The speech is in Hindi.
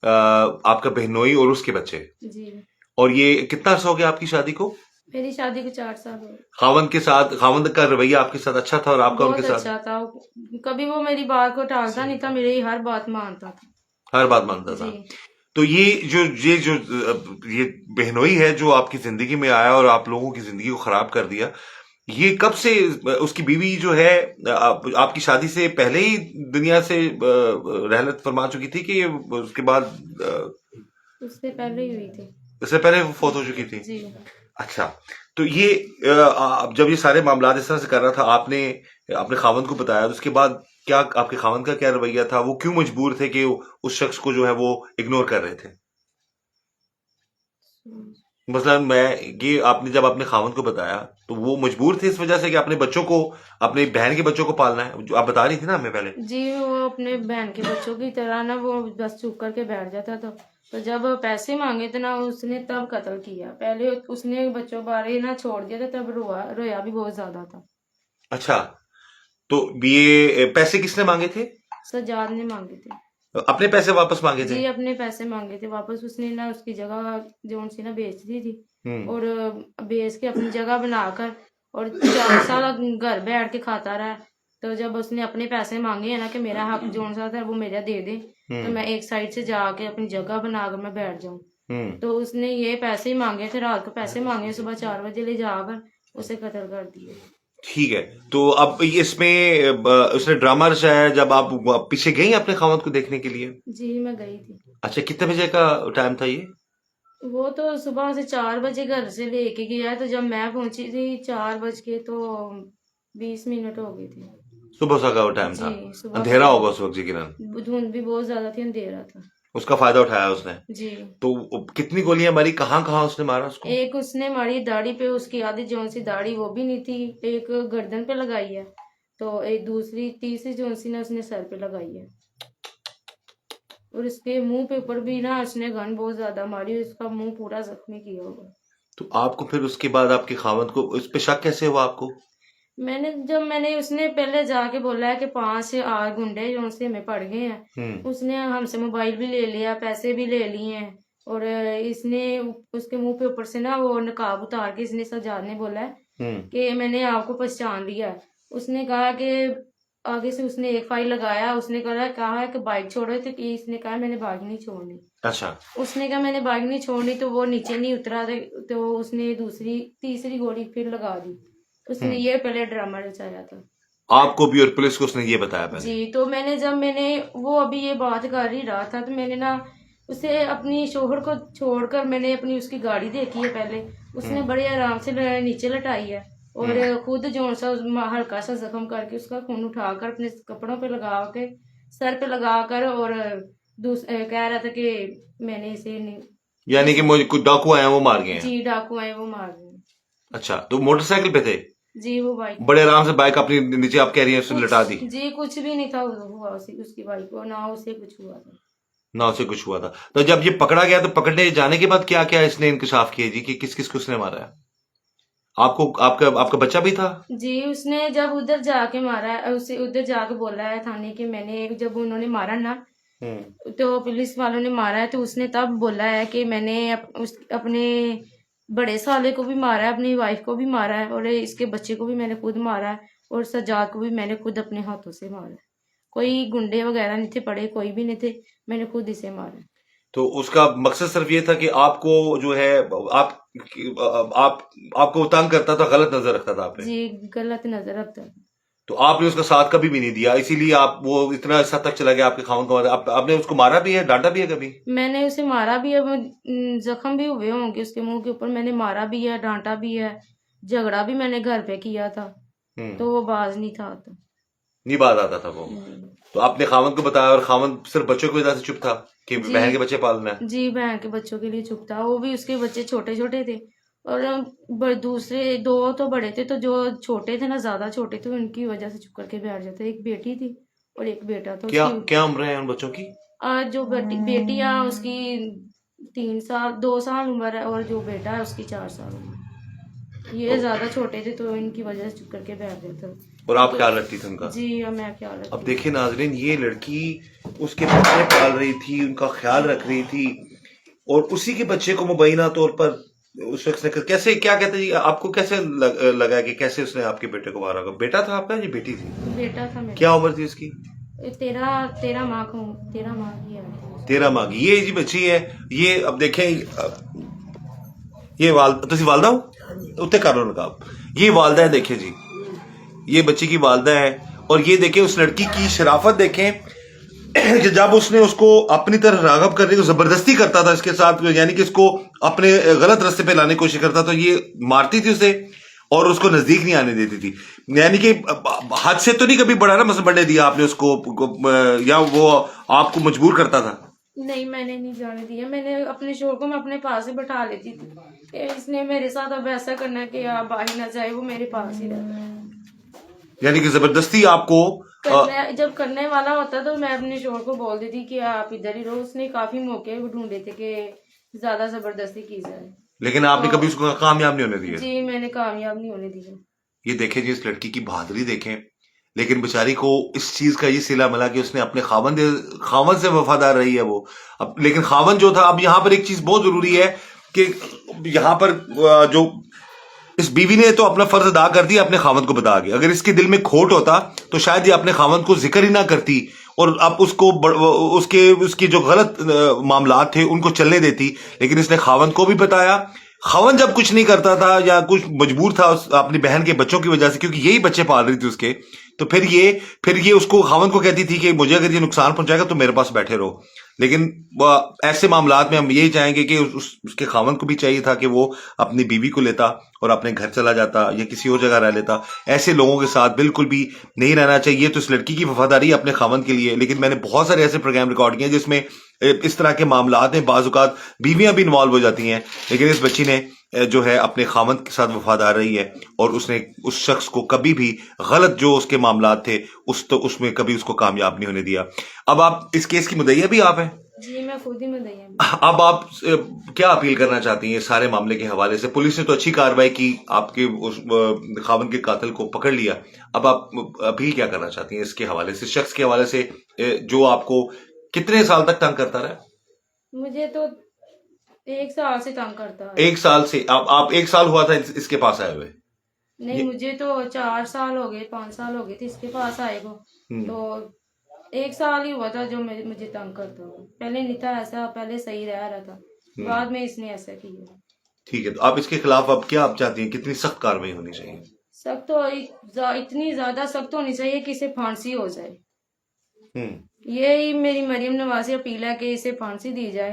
आपका बहनोई और उसके बच्चे। जी। और ये कितना अर्सा हो गया आपकी शादी को? मेरी शादी को 4 साल हो गए। खावंद के साथ, खावंद का रवैया आपके साथ अच्छा था और आपका उनके बहुत साथ? अच्छा था। कभी वो मेरी बात को टालता नहीं था, मेरी हर बात मानता था। हर बात मानता था। जी। तो ये बहनोई है जो आपकी जिंदगी में आया और आप लोगों की जिंदगी को खराब कर दिया, ये कब से? उसकी बीवी जो है आपकी शादी से पहले ही दुनिया से रहलत फरमा चुकी थी कि ये उसके बाद उससे पहले ही हुई थी। उससे पहले वो फौत हो चुकी थी? जी। अच्छा। तो ये जब ये सारे मामला इस तरह से कर रहा था, आपने अपने खावंद को बताया, तो उसके बाद क्या आपके खावंद का क्या रवैया था? वो क्यों मजबूर थे कि उस शख्स को जो है वो इग्नोर कर रहे थे? मसलन ये आपने जब अपने खावंद को बताया तो वो मजबूर थे इस वजह से कि अपने बच्चों को, अपनी बहन के बच्चों को पालना है, जो आप बता रही थी ना हमें पहले। जी, वो अपने बहन के बच्चों की तरह ना वो बस चुप करके बैठ जाता था। तो जब पैसे मांगे थे ना, उसने तब कत्ल किया। पहले उसने बच्चों बारे ना छोड़ दिया था, तब रोया भी बहुत ज्यादा था। अच्छा। तो ये पैसे किसने मांगे थे? सज्जाद ने मांगे थे। अपने पैसे वापस मांगे थे? जी, अपने पैसे मांगे थे वापस। उसने ना उसकी जगह जो सी ना बेच दी थी। हम्म। और बेच के अपनी जगह बनाकर और 4 साल घर बैठ के खाता रहा। तो जब उसने अपने पैसे मांगे है ना कि मेरा हक जोन सा था वो मेरा दे दे, तो मैं एक साइड से जाके अपनी जगह बनाकर मैं बैठ जाऊं। तो उसने ये पैसे ही मांगे थे, रात को पैसे मांगे, सुबह 4 बजे ले जाकर उसे कत्ल कर दिया। ठीक है। तो अब इसमें उसने ड्रामा रचाया जब आप पीछे गई अपने खावंद को देखने के लिए? जी, मैं गई थी। अच्छा, कितने बजे का टाइम था ये? वो तो सुबह से 4 बजे घर से लेके गया, तो जब मैं पहुंची थी 4 बज के तो 20 मिनट हो गई थी। सुबह सा का वो टाइम था? जी, सुबह का अंधेरा होगा टाइम। उस वक्त यकीनन। धुंध भी बहुत ज्यादा थी, अंधेरा था। उसका फायदा उठाया उसने? जी। तो कितनी गोलियां मारी, कहाँ कहाँ उसने मारा उसको? एक उसने मारी दाढ़ी पे, उसकी आधी जौन सी दाढ़ी वो भी नहीं थी। एक गर्दन पे लगाई है। तो एक दूसरी तीसरी जौन सी ना उसने सर पे लगाई है। और इसके मुंह पे ऊपर भी ना उसने गन बहुत ज्यादा मारी, उसका मुंह पूरा जख्मी किया हुआ। तो आपको फिर उसके बाद आपके खावंद को उस पे शक कैसे हुआ आपको? मैंने उसने पहले जाके बोला है कि 5 से 8 गुंडे जो से हमें पड़ गए हैं। उसने हमसे मोबाइल भी ले लिया, पैसे भी ले लिए हैं। और इसने उसके मुंह पे ऊपर से ना वो नकाब उतार के इसने सज्जाद ने बोला है कि मैंने आपको पहचान लिया है। उसने कहा कि आगे से उसने एक फाइल लगाया, उसने कहा है कि बाइक छोड़ो, तो कि इसने कहा मैंने बाइक नहीं छोड़नी। अच्छा। उसने कहा मैंने बाइक नहीं छोड़नी, तो वो नीचे नहीं उतरा। तो उसने तीसरी गोली फिर लगा दी। उसने ये पहले ड्रामा रचाया था। आपको भी और पुलिस को उसने ये बताया पहले? जी, तो जब मैंने वो अभी ये बात कर ही रहा था, तो मैंने ना उसे अपनी शोहर को छोड़कर मैंने अपनी उसकी गाड़ी देखी है पहले। उसने बड़े आराम से नीचे लटाई है। और खुद जो सा हल्का सा जख्म करके उसका खून उठाकर अपने कपड़ों पे लगा के, सर पे लगाकर, और कह रहा था कि मैंने इसे नहीं। यानी कि मुझे कुछ डाकू आए हैं वो मार गए हैं? जी, डाकू आए वो मार गए। अच्छा, तो मोटरसाइकिल पे थे? जी, वो बाइक। बड़े आराम से बाइक अपनी नीचे आप कह रही हैं उसने लटा दी? जी, कुछ भी नहीं था हुआ उसकी बाइक को, ना उसे कुछ हुआ था। ना उसे कुछ हुआ था। तो जब ये पकड़ा गया तो पकड़ने जाने के बाद क्या क्या इसने इंकशाफ किया जी कि किस किस को उसने मारा है? आपको, आपका आपका बच्चा भी था? जी, उसने जब उधर जाके मारा, उसे उधर जाके बोला है थाने के, मैंने जब उन्होंने मारा ना, तो पुलिस वालों ने मारा है, तो उसने तब बोला है कि मैंने अपने बड़े साले को भी मारा है, अपनी वाइफ को भी मारा है, और इसके बच्चे को भी मैंने खुद मारा है, और सज्जाद को भी मैंने खुद अपने हाथों से मारा है। कोई गुंडे वगैरह नहीं थे पड़े, कोई भी नहीं थे, मैंने खुद इसे मारा। तो उसका मकसद सिर्फ ये था कि आपको जो है आप आपको तंग करता था, गलत नजर रखता था आप पे? जी, गलत नजर रखता था। तो आपने उसका साथ कभी भी नहीं दिया, इसीलिए आप वो इतना इस हद तक चला गया आपके खावन को आपने उसको मारा भी है, डांटा भी है कभी? मैंने उसे मारा भी है, जख्म भी हुए होंगे उसके मुंह के ऊपर। मैंने मारा भी है, डांटा भी है, झगड़ा भी मैंने घर पे किया था। तो वो बाज नहीं था तो। नहीं बात आता था वो? तो आपने खावन को बताया और खावन सिर्फ बच्चों की वजह से चुप था कि जी। बहन के बच्चे पालना है? जी, बहन के बच्चों के लिए चुप था। वो भी उसके बच्चे छोटे छोटे थे। और दूसरे 2 तो बड़े थे, तो जो छोटे थे ना, ज्यादा छोटे थे, उनकी वजह से चुप करके बैठ जाते। एक बेटी थी और एक बेटा था क्या उसकी। क्या उम्र है उन बच्चों की? आज जो बेटी है उसकी 3 साल 2 साल उम्र है, और जो बेटा है उसकी 4 साल उम्र। ये तो ज्यादा छोटे थे, तो इनकी वजह से चुप करके बैठ गए थे। और आप ख्याल रखती थी उनका? जी, और मैं ख्याल रखती अब देखिए नाजरीन, ये लड़की उसके बच्चे पाल रही थी, उनका ख्याल रख रही थी, और उसी के बच्चे को मुबैना तौर पर उस शख्स ने कैसे, क्या कहते हैं जी, आपको कैसे लगा कि कैसे उसने आपके बेटे को मारा होगा? बेटा था आपका या बेटी थी? बेटा था मेरा। क्या उम्र थी उसकी? 13 माह की है। 13 माह की ये जी बच्ची है। ये अब देखें, ये वालदा हो उत्ते कर लो नकाब, ये वालदा है, देखें जी, ये बच्ची की वालदा है। और ये देखें उस लड़की की शराफत देखें कि जब उसने उसको अपनी तरफ राग़ब करने को जबरदस्ती करता था इसके साथ, यानी कि इसको अपने गलत रास्ते पे लाने की कोशिश करता, तो ये मारती थी उसे और उसको नजदीक नहीं आने देती थी। यानी कि हद से तो नहीं कभी बढ़ा ना, मतलब बढ़ने दिया आपने उसको, या वो आपको मजबूर करता था? नहीं, मैंने नहीं जाने दिया। मैंने अपने शोर को मैं अपने पास ही बैठा लेती थी कि इसने मेरे साथ अब ऐसा करना है कि आप बाहर ना जाए, वो मेरे पास ही रहता है। यानी कि जबरदस्ती आपको जब करने वाला होता तो मैं अपने शोर को बोल देती कि आप इधर ही रहो। उसने काफी मौके ढूंढे थे कि ज्यादा जबरदस्ती की जाए, लेकिन आपने कभी उसको कामयाब नहीं होने दिया? जी, मैंने कामयाब नहीं होने दिया। ये देखें जी, इस लड़की की बहादुरी देखें, लेकिन बेचारी को इस चीज का ये सिला मिला कि उसने अपने खावन से वफादार रही है वो। अब लेकिन खावन जो था, अब यहाँ पर एक चीज बहुत जरूरी है कि यहाँ पर जो इस बीवी ने तो अपना फर्ज अदा कर दिया अपने खावंद को बता के। अगर इसके दिल में खोट होता तो शायद ये अपने खावंद को जिक्र ही ना करती और अब उसको उसके जो गलत मामलात थे उनको चलने देती। लेकिन इसने खावंद को भी बताया। खावंद जब कुछ नहीं करता था या कुछ मजबूर था अपनी बहन के बच्चों की वजह से, क्योंकि यही बच्चे पाल रही थी उसके, तो फिर ये उसको खावंद को कहती थी कि मुझे अगर ये नुकसान पहुंचाएगा तो मेरे पास बैठे रहो। लेकिन ऐसे मामलात में हम यही चाहेंगे कि उसके खावंद को भी चाहिए था कि वो अपनी बीवी को लेता और अपने घर चला जाता या किसी और जगह रह लेता। ऐसे लोगों के साथ बिल्कुल भी नहीं रहना चाहिए। तो इस लड़की की वफादारी अपने खावंद के लिए, लेकिन मैंने बहुत सारे ऐसे प्रोग्राम रिकॉर्ड किए जिसमें इस तरह के मामलात में बाजुकात बीवियां भी इन्वॉल्व हो जाती हैं। लेकिन इस बच्ची ने जो है अपने खावंद के साथ वफादार रही है और उसने उस शख्स को कभी भी गलत जो उसके मामलात थे उसमें कभी उसको कामयाब नहीं होने दिया। अब आप इस केस की मुद्दईया भी आप हैं? जी, मैं खुद ही मुद्दईया। अब आप क्या अपील करना चाहती हैं सारे मामले के हवाले से? पुलिस ने तो अच्छी कार्रवाई की, आपके उस खावंद के कातिल को पकड़ लिया। अब आप अपील क्या करना चाहती हैं इसके हवाले से, शख्स के हवाले से जो आपको कितने साल तक तंग करता रहा? मुझे तो 1 साल से तंग करता है। 1 साल से? आप 1 साल हुआ था इसके पास आए हुए? नहीं, मुझे तो 4 साल हो गए, 5 साल हो गए थे इसके पास आए को। तो 1 साल ही हुआ था जो मुझे तंग करता था। पहले नहीं था ऐसा, पहले सही रह रहा था, बाद में इसने ऐसा किया। ठीक है, तो आप इसके खिलाफ अब क्या आप चाहती हैं, कितनी सख्त कार्रवाई होनी चाहिए? सख्त तो इतनी ज्यादा सख्त होनी चाहिए कि इसे फांसी हो जाए। यही मेरी मरियम नवाज से अपील है कि इसे फांसी दी जाए।